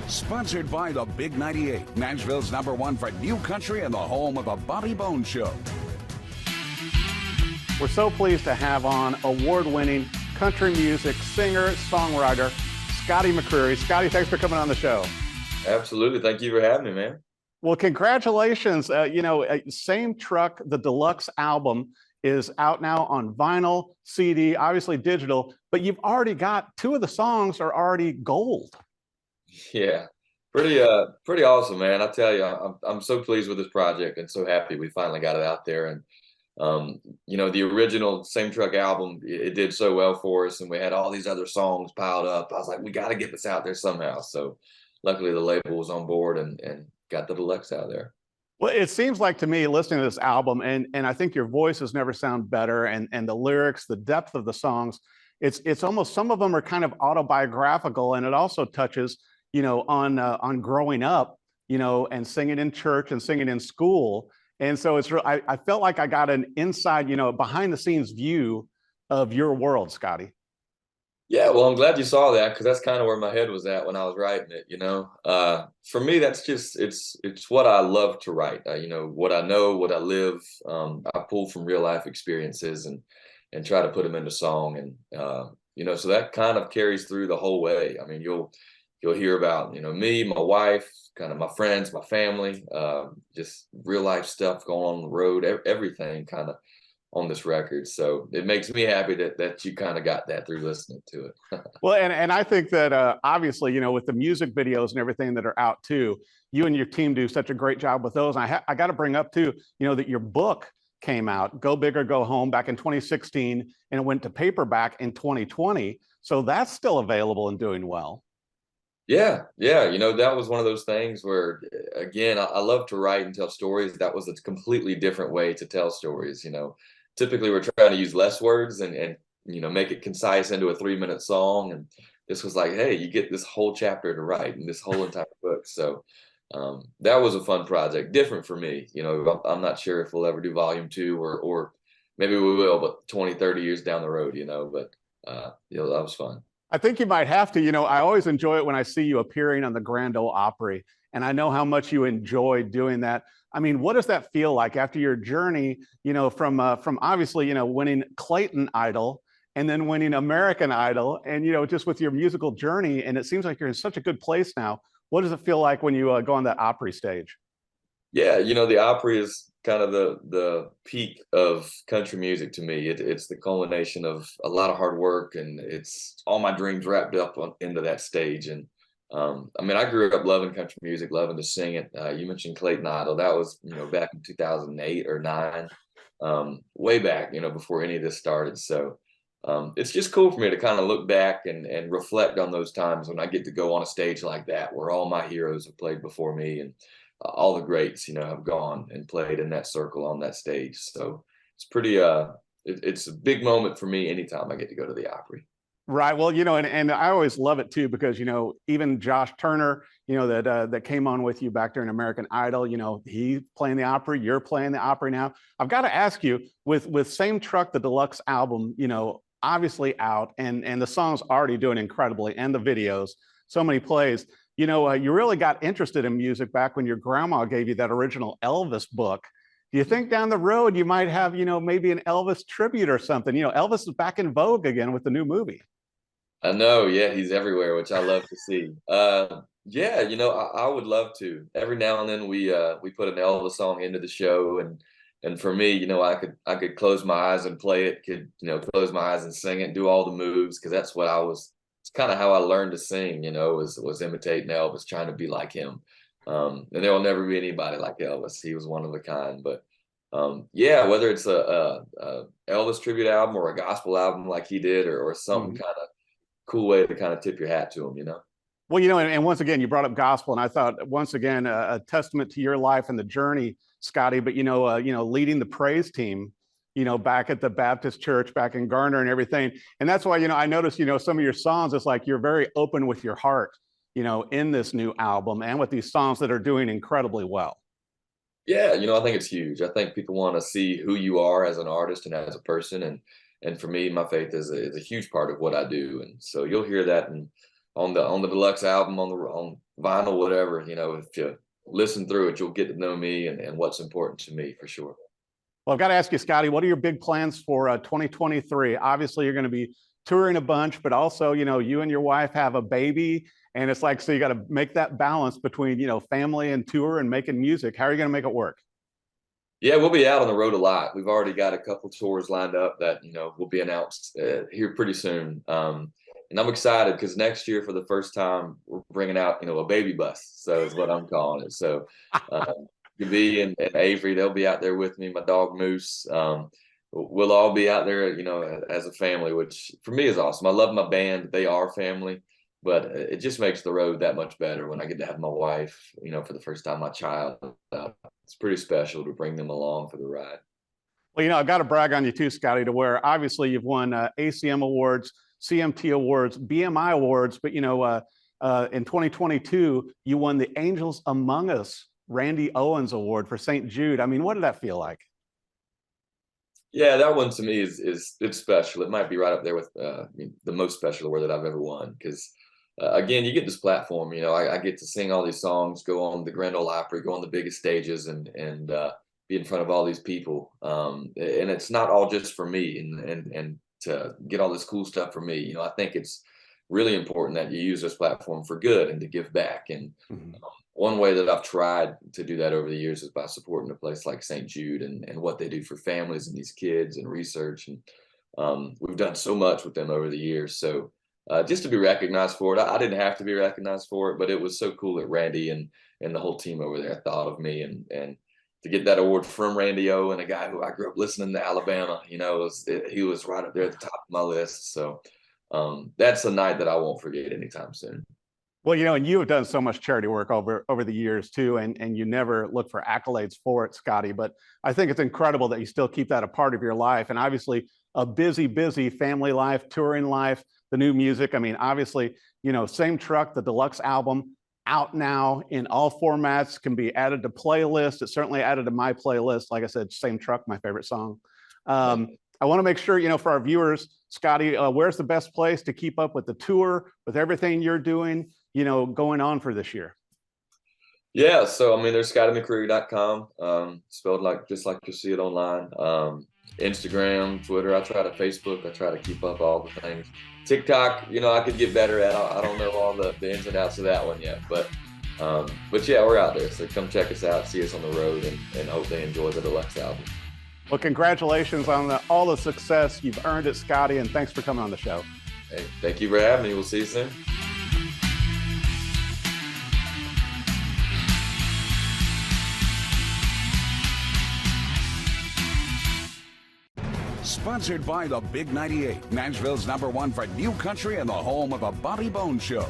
Sponsored by the Big 98, Nashville's #1 for new country and the home of the Bobby Bones Show. We're so pleased to have on award-winning country music singer, songwriter, Scotty McCreery. Scotty, thanks for coming on the show. Absolutely. Thank you for having me, man. Well, congratulations. Same Truck, the deluxe album is out now on vinyl, CD, obviously digital, but you've already got 2 of the songs are already gold. Yeah, pretty awesome, man. I tell you, I'm so pleased with this project and so happy we finally got it out there. And the original Same Truck album, it did so well for us, and we had all these other songs piled up. I was like, we got to get this out there somehow. So luckily the label was on board and got the deluxe out there. Well, it seems like to me, listening to this album, and I think your voices never sound better, and the lyrics, the depth of the songs, it's almost, some of them are kind of autobiographical, and it also touches, on growing up, and singing in church and singing in school. And so I felt like I got an inside, behind the scenes view of your world, Scotty. Yeah, well, I'm glad you saw that, because that's kind of where my head was at when I was writing it. For me, that's just it's what I love to write. What I know, what I live. I pull from real life experiences and try to put them into song, and so that kind of carries through the whole way. I mean, you'll hear about me, my wife, kind of my friends, my family, just real life stuff going on the road, everything kind of on this record. So it makes me happy that you kind of got that through listening to it. Well, and I think that obviously, with the music videos and everything that are out too, you and your team do such a great job with those. And I got to bring up too, that your book came out, Go Big or Go Home, back in 2016, and it went to paperback in 2020. So that's still available and doing well. Yeah. That was one of those things where, again, I love to write and tell stories. That was a completely different way to tell stories. Typically we're trying to use less words and make it concise into a 3-minute song. And this was like, hey, you get this whole chapter to write and this whole entire book. So that was a fun project, different for me. I'm not sure if we'll ever do volume 2 or maybe we will, but 20, 30 years down the road, but that was fun. I think you might have to. I always enjoy it when I see you appearing on the Grand Ole Opry, and I know how much you enjoy doing that. I mean, what does that feel like after your journey, from obviously, winning Clayton Idol and then winning American Idol, and, just with your musical journey, and it seems like you're in such a good place now. What does it feel like when you go on that Opry stage? Yeah, the Opry is kind of the peak of country music to me. It's the culmination of a lot of hard work, and it's all my dreams wrapped up into that stage. And I grew up loving country music, loving to sing it. You mentioned Clayton Idol. That was, back in 2008 or 9, way back, before any of this started. So it's just cool for me to kind of look back and reflect on those times when I get to go on a stage like that, where all my heroes have played before me, and all the greats, have gone and played in that circle on that stage. So it's pretty, it's a big moment for me anytime I get to go to the Opry. Right. Well, and I always love it too, because, even Josh Turner, that came on with you back during American Idol, he's playing the Opry, you're playing the Opry now. I've got to ask you, with Same Truck, the deluxe album, obviously out, and the song's already doing incredibly, and the videos, so many plays. You really got interested in music back when your grandma gave you that original Elvis book. Do you think down the road you might have, maybe an Elvis tribute or something? Elvis is back in vogue again with the new movie. I know, yeah, he's everywhere, which I love to see. Yeah, I would love to. Every now and then we put an Elvis song into the show, and for me, I could close my eyes and play it, could close my eyes and sing it, and do all the moves, because that's what it's kind of how I learned to sing, was imitating Elvis, trying to be like him. And there will never be anybody like Elvis. He was one of a kind. But yeah, whether it's a Elvis tribute album or a gospel album like he did, or some kind of cool way to kind of tip your hat to him, Well, and once again, you brought up gospel, and I thought, once again, a testament to your life and the journey, Scotty. But leading the praise team, back at the Baptist church back in Garner and everything. And that's why, I noticed, some of your songs, it's like you're very open with your heart, in this new album, and with these songs that are doing incredibly well. Yeah, I think it's huge. I think people want to see who you are as an artist and as a person. And for me, my faith is a huge part of what I do. And so you'll hear that in on the Deluxe album, on vinyl, whatever. You know, if you listen through it, you'll get to know me and what's important to me for sure. Well, I've got to ask you, Scotty, what are your big plans for 2023? Obviously, you're going to be touring a bunch, but also, you know, you and your wife have a baby, and it's like, so you got to make that balance between, you know, family and tour and making music. How are you going to make it work? Yeah, we'll be out on the road a lot. We've already got a couple tours lined up that, you know, will be announced here pretty soon. And I'm excited because next year, for the first time, we're bringing out, you know, a baby bus. So is what I'm calling it. So Gabi and Avery, they'll be out there with me, my dog Moose. We'll all be out there, you know, as a family, which for me is awesome. I love my band. They are family, but it just makes the road that much better when I get to have my wife, you know, for the first time, my child. It's pretty special to bring them along for the ride. Well, you know, I've got to brag on you too, Scotty, to where obviously you've won ACM awards, CMT awards, BMI awards, but, you know, in 2022, you won the Angels Among Us Randy Owens Award for St. Jude. I mean, what did that feel like? Yeah, that one to me is it's special. It might be right up there with the most special award that I've ever won because, again, you get this platform. You know, I get to sing all these songs, go on the Grand Ole Opry, go on the biggest stages, and be in front of all these people. And it's not all just for me, and to get all this cool stuff for me. You know, I think it's really important that you use this platform for good and to give back. And one way that I've tried to do that over the years is by supporting a place like St. Jude and what they do for families and these kids and research. And we've done so much with them over the years. So just to be recognized for it, I didn't have to be recognized for it, but it was so cool that Randy and the whole team over there thought of me. And to get that award from Randy O, and a guy who I grew up listening to Alabama, you know, he was right up there at the top of my list. So that's a night that I won't forget anytime soon. Well, you know, and you have done so much charity work over the years too, and you never look for accolades for it, Scotty. But I think it's incredible that you still keep that a part of your life. And obviously, a busy family life, touring life, the new music. I mean, obviously, you know, Same Truck, the Deluxe Album, out now in all formats, can be added to playlists. It's certainly added to my playlist. Like I said, Same Truck, my favorite song. I want to make sure, you know, for our viewers, Scotty, where's the best place to keep up with the tour, with everything you're doing, you know, going on for this year? Yeah, so I mean, there's ScottyMcCreery.com, spelled like just like you see it online. Instagram, Twitter, I try to Facebook, I try to keep up all the things. TikTok, you know, I could get better at. I don't know all the ins and outs of that one yet, but yeah, we're out there. So come check us out, see us on the road, and hope they enjoy the Deluxe album. Well, congratulations on all the success. You've earned it, Scotty, and thanks for coming on the show. Hey, thank you for having me. We'll see you soon. Sponsored by the Big 98, Nashville's #1 for new country and the home of a Bobby Bones Show.